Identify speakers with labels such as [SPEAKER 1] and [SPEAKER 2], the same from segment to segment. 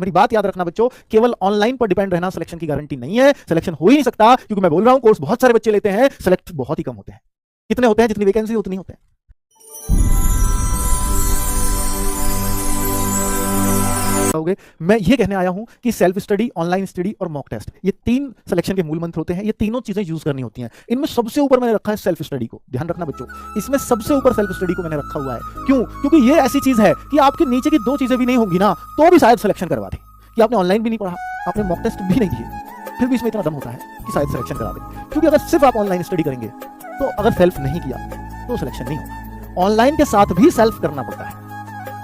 [SPEAKER 1] मेरी बात याद रखना बच्चों, केवल ऑनलाइन पर डिपेंड रहना सिलेक्शन की गारंटी नहीं है। सिलेक्शन हो ही नहीं सकता, क्योंकि मैं बोल रहा हूं कोर्स बहुत सारे बच्चे लेते हैं, सिलेक्ट बहुत ही कम होते हैं। कितने होते हैं? जितनी वैकेंसी उतनी होते हैं। मैं ये कहने आया हूं कि सेल्फ स्टडी, ऑनलाइन स्टडी और मॉक टेस्ट, ये तीन सिलेक्शन के मूल मंत्र होते हैं। ये तीनों चीजें यूज करनी होती हैं। इनमें सबसे ऊपर मैंने रखा है सेल्फ स्टडी को। ध्यान रखना बच्चों, इसमें सबसे ऊपर सेल्फ स्टडी को मैंने रखा हुआ है। क्यों? क्योंकि ये ऐसी चीज है कि आपके नीचे की दो चीजें भी नहीं होंगी ना, तो भी शायद सिलेक्शन करवा दे। कि आपने ऑनलाइन भी नहीं पढ़ा, आपने मॉक टेस्ट भी नहीं दिए, फिर भी इसमें इतना दम होता है कि शायद सिलेक्शन करा दे। क्योंकि अगर सिर्फ आप ऑनलाइन स्टडी करेंगे, तो अगर सेल्फ नहीं किया तो सिलेक्शन नहीं होगा। ऑनलाइन के साथ भी सेल्फ करना पड़ता है।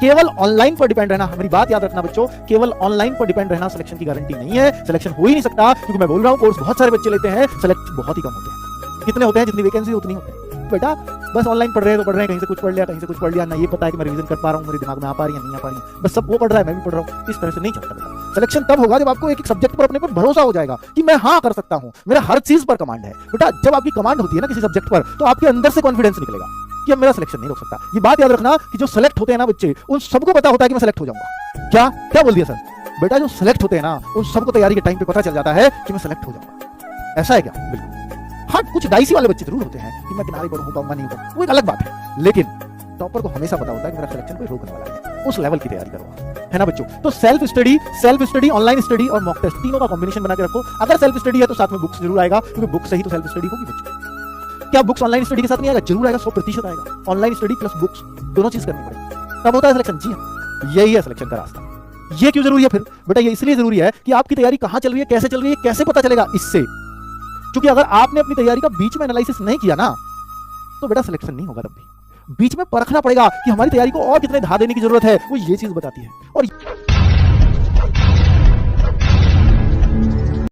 [SPEAKER 1] केवल ऑनलाइन पर डिपेंड रहना, मेरी बात याद रखना बच्चों, केवल ऑनलाइन पर डिपेंड रहना सिलेक्शन की गारंटी नहीं है। सिलेक्शन हो ही नहीं सकता, क्योंकि मैं बोल रहा हूं कोर्स बहुत सारे बच्चे लेते हैं, सिलेक्ट बहुत ही कम होते हैं। कितने होते हैं? जितनी वैकेंसी उतनी होते हैं। बेटा बस ऑनलाइन पढ़ रहे हैं तो पढ़ रहे हैं, कहीं से कुछ पढ़ लिया, कहीं से कुछ पढ़ लिया, ना ये पता है कि मैं रिवीजन कर पा रहा हूं, मेरे दिमाग में आ पा रही है, नहीं आ पा रही है, बस सब वो पढ़ रहा है, मैं भी पढ़ रहा हूं। इस तरह से नहीं चलता बेटा। सिलेक्शन तब होगा जब आपको एक सब्जेक्ट पर अपने पर भरोसा हो जाएगा कि मैं हाँ कर सकता हूं, मेरा हर चीज पर कमांड है। बेटा जब आपकी कमांड होती है ना किसी सब्जेक्ट पर, तो आपके अंदर से कॉन्फिडेंस निकलेगा कि अब मेरा सिलेक्शन नहीं रोक सकता। ये बात याद रखना कि जो सेलेक्ट होते हैं ना बच्चे, उन सबको पता होता है कि मैं सेलेक्ट हो जाऊंगा। क्या क्या बोल दिया सर? बेटा जो सेलेक्ट होते हैं ना, उन सबको तैयारी के टाइम पे पता चल जाता है कि मैं सेलेक्ट हो जाऊंगा। ऐसा है क्या? बिल्कुल। हाँ, कुछ डाइसी वाले बच्चे जरूर होते हैं कि मैं किनारे पर हो पाऊंगा, नहीं हो, वो एक अलग बात है। लेकिन टॉपर को हमेशा पता होता है कि मेरा सिलेक्शन कोई रोकने वाला है। उस लेवल की तैयारी करो, है ना बच्चों। तो सेल्फ स्टडी, ऑनलाइन स्टडी और मॉक टेस्ट, तीनों का कॉम्बिनेशन बना के रखो। अगर सेल्फ स्टडी है तो साथ में बुक्स जरूर आएगा, क्योंकि बुक्स से ही तो सेल्फ स्टडी होगी बच्चों। क्या बुक्स ऑनलाइन स्टडी के साथ नहीं आएगा? जरूर आएगा, 100% आएगा। ऑनलाइन स्टडी प्लस बुक्स दोनों चीज करनी पड़ेगी, तब होता है सिलेक्शन। जी हाँ, यही है सिलेक्शन का रास्ता। ये क्यों जरूरी है फिर? बेटा ये इसलिए जरूरी है कि आपकी तैयारी कहां चल रही है, कैसे चल रही है, कैसे पता चलेगा? इससे, क्योंकि अगर आपने अपनी तैयारी का बीच में एनालिसिस नहीं किया ना, तो बेटा सिलेक्शन नहीं होगा। तब भी बीच में परखना पड़ेगा कि हमारी तैयारी को और कितने धा देने की जरूरत है, वो ये चीज बताती है। और